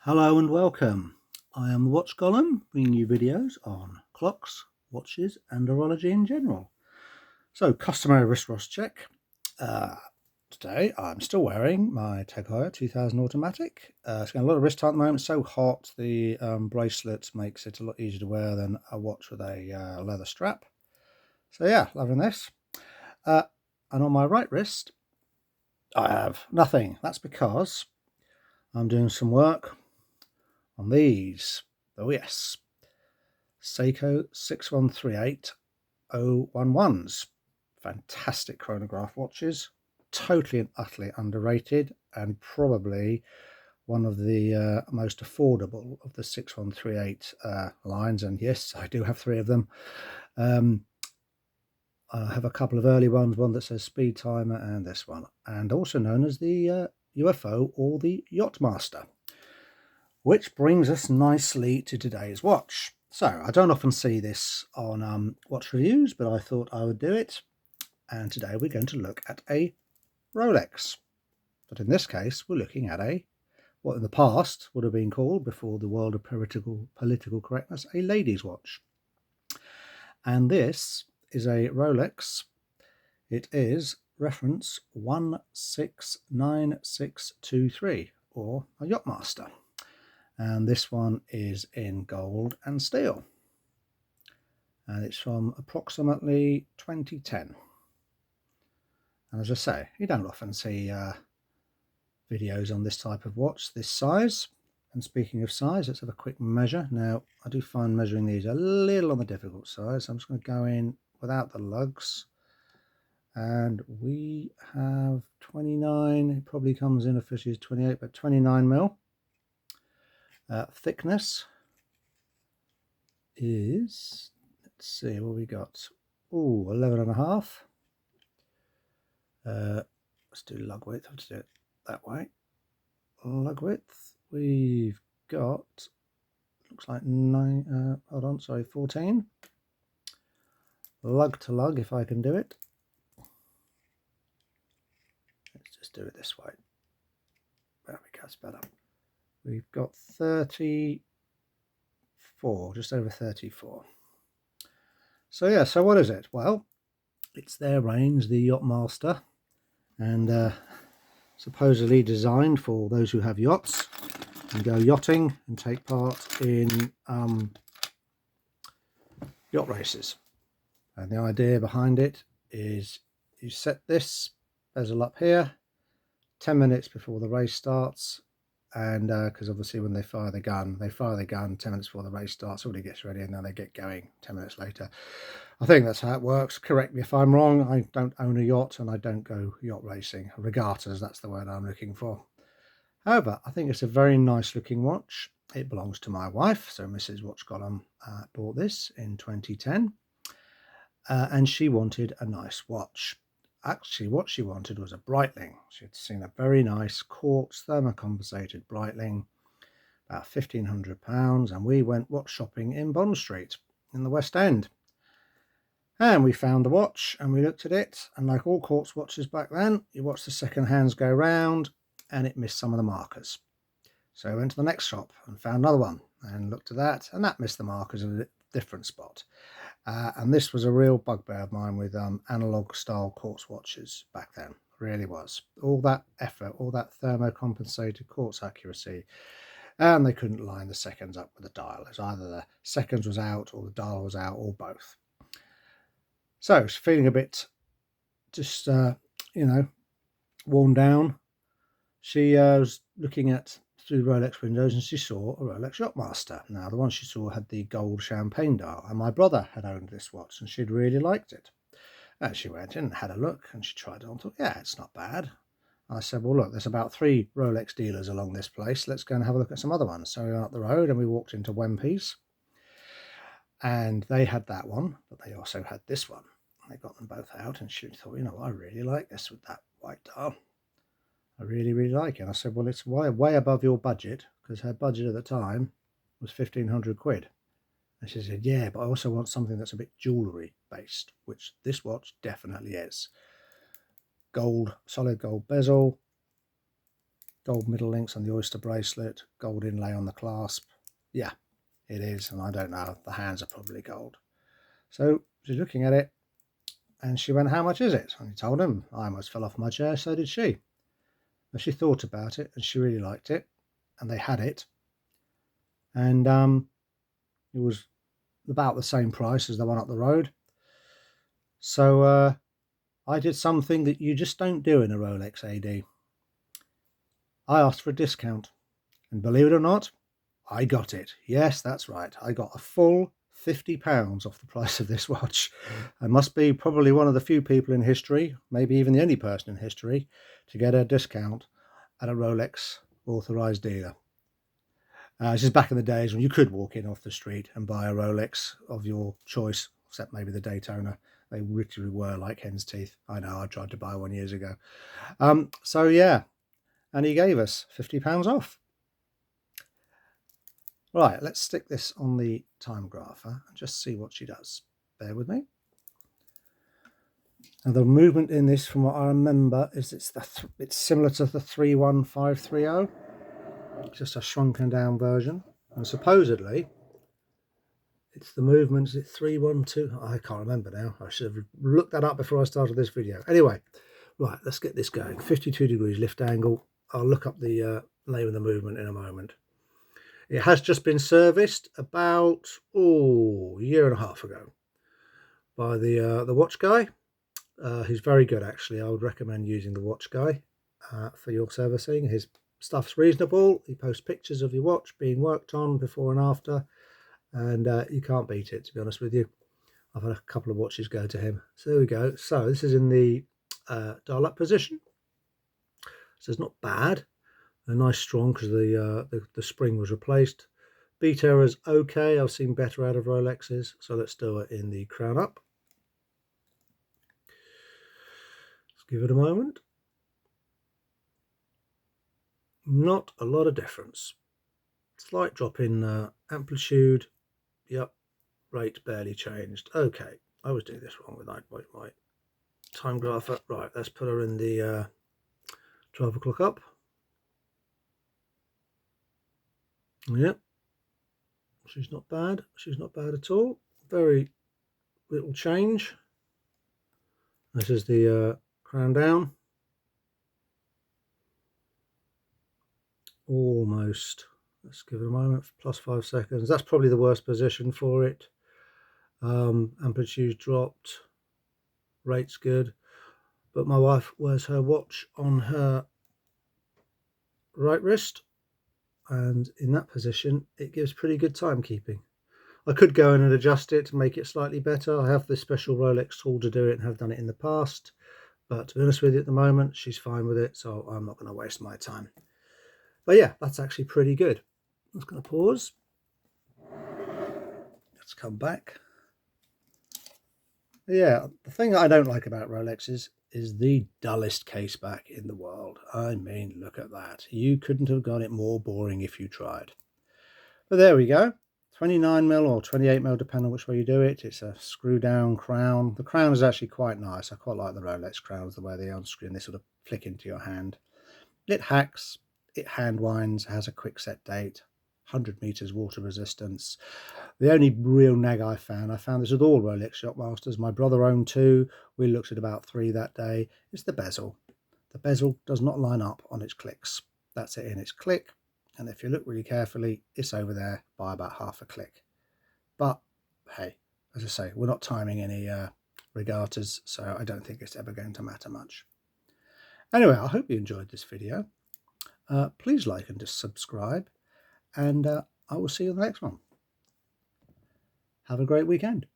Hello and welcome. I am the Watch Golem, bringing you videos on clocks, watches and horology in general. So, customary wristwatch check. Today I'm still wearing my Tag Heuer 2000 automatic. It's getting a lot of wrist time at the moment. It's so hot, the bracelet makes it a lot easier to wear than a watch with a leather strap. So yeah, loving this. And on my right wrist I have nothing. That's because I'm doing some work on these. Oh yes, Seiko 6138011s. Fantastic chronograph watches, totally and utterly underrated, and probably one of the most affordable of the 6138 lines. And yes, I do have three of them. I have a couple of early ones, one that says Speed Timer and this one, and also known as the UFO or the Yacht Master. Which brings us nicely to today's watch. So I don't often see this on watch reviews, but I thought I would do it. And today we're going to look at a Rolex. But in this case, we're looking at what in the past would have been called, before the world of political correctness, a ladies' watch. And this is a Rolex. It is reference 169623, or a Yacht Master. And this one is in gold and steel, and it's from approximately 2010. And as I say, you don't often see videos on this type of watch this size. And speaking of size, let's have a quick measure. Now I do find measuring these a little on the difficult side, so I'm just going to go in without the lugs, and we have 29. It probably comes in officially as 28, but 29 mil. Thickness is, let's see what we got. 11.5. Let's do lug width. Let's do it that way. Lug width, we've got, looks like 14. Lug to lug, if I can do it. Let's just do it this way. There we go, it's better. We've got 34, just over 34. So yeah, so what is it? Well, it's their range, the Yacht Master, and supposedly designed for those who have yachts and go yachting and take part in yacht races. And the idea behind it is you set this bezel up here 10 minutes before the race starts, and because obviously when they fire the gun 10 minutes before the race starts, everybody gets ready and then they get going 10 minutes later. I think that's how it works. Correct me if I'm wrong. I don't own a yacht and I don't go yacht racing. Regattas, that's the word I'm looking for. However, I think it's a very nice looking watch. It belongs to my wife, so Mrs. Watch Golem bought this in 2010, and she wanted a nice watch. Actually, what she wanted was a Breitling. She had seen a very nice quartz thermocompensated Breitling, about £1,500, and we went watch shopping in Bond Street in the West End. And we found the watch and we looked at it, and like all quartz watches back then, you watch the second hands go round and it missed some of the markers. So I went to the next shop and found another one and looked at that, and that missed the markers in a different spot. And this was a real bugbear of mine with analog style quartz watches back then. Really was. All that effort, all that thermocompensated quartz accuracy, and they couldn't line the seconds up with the dial. It was either the seconds was out or the dial was out, or both. So it's feeling a bit just worn down. She was looking at through Rolex windows and she saw a Rolex Yacht Master. Now the one she saw had the gold champagne dial, and my brother had owned this watch and she'd really liked it. And she went in and had a look and she tried it on. Thought, yeah, it's not bad. I said, well, look, there's about 3 Rolex dealers along this place. Let's go and have a look at some other ones. So we went up the road and we walked into Wempe's, and they had that one, but they also had this one. They got them both out, and she thought, you know, I really like this with that white dial. I really, really like it. And I said, well, it's way above your budget, because her budget at the time was 1,500 quid. And she said, yeah, but I also want something that's a bit jewellery based, which this watch definitely is. Gold, solid gold bezel, Gold middle links on the oyster bracelet, gold inlay on the clasp. Yeah, it is, and I don't know, the hands are probably gold. So she's looking at it, and she went, how much is it? And he told him. I almost fell off my chair, so did she. But she thought about it, and she really liked it, and they had it. And it was about the same price as the one up the road. So I did something that you just don't do in a Rolex AD. I asked for a discount, and believe it or not, I got it. Yes, that's right. I got a full £50 off the price of this watch. I must be probably one of the few people in history, maybe even the only person in history, to get a discount at a Rolex authorized dealer. This is back in the days when you could walk in off the street and buy a Rolex of your choice, except maybe the Daytona. They literally were like hen's teeth. I know, I tried to buy one years ago. So yeah, and he gave us £50 off. Right, let's stick this on the Timegrapher and just see what she does. Bear with me. Now the movement in this, from what I remember, is it's similar to the 31530. Just a shrunken down version, and supposedly it's the movement, is it 312? I can't remember now. I should have looked that up before I started this video. Anyway, right, let's get this going. 52 degrees lift angle. I'll look up the name of the movement in a moment. It has just been serviced about a year and a half ago by the watch guy. He's very good, actually. I would recommend using the watch guy for your servicing. His stuff's reasonable. He posts pictures of your watch being worked on before and after, and you can't beat it, to be honest with you. I've had a couple of watches go to him. So there we go. So this is in the dial-up position. So it's not bad. A nice strong, because the spring was replaced. Beat error's okay. I've seen better out of Rolexes. So let's do it in the crown up. Let's give it a moment. Not a lot of difference. Slight drop in amplitude. Yep. Rate barely changed. Okay. I was doing this wrong with my Timegrapher. Right. Let's put her in the 12 o'clock up. Yep. She's not bad. She's not bad at all. Very little change. This is the crown down. Almost. Let's give it a moment. Plus 5 seconds. That's probably the worst position for it. Amplitude dropped. Rate's good. But my wife wears her watch on her right wrist, and in that position it gives pretty good timekeeping. I could go in and adjust it to make it slightly better. I have this special Rolex tool to do it and have done it in the past, but to be honest with you, at the moment she's fine with it, so I'm not going to waste my time. But yeah, that's actually pretty good. I'm just going to pause. Let's come back. Yeah, the thing that I don't like about Rolexes is the dullest case back in the world. I mean, look at that. You couldn't have got it more boring if you tried. But there we go. 29mm or 28mm, depending on which way you do it. It's a screw down crown. The crown is actually quite nice. I quite like the Rolex crowns, the way they are on screen. They sort of flick into your hand. It hacks, it hand winds, has a quick set date, 100 meters water resistance. The only real nag I found this with all Rolex Yacht Masters. My brother owned 2. We looked at about 3 that day. It's the bezel. The bezel does not line up on its clicks. That's it in its click. And if you look really carefully, it's over there by about half a click. But hey, as I say, we're not timing any regattas, so I don't think it's ever going to matter much. Anyway, I hope you enjoyed this video. Please like and subscribe, and I will see you in the next one. Have a great weekend.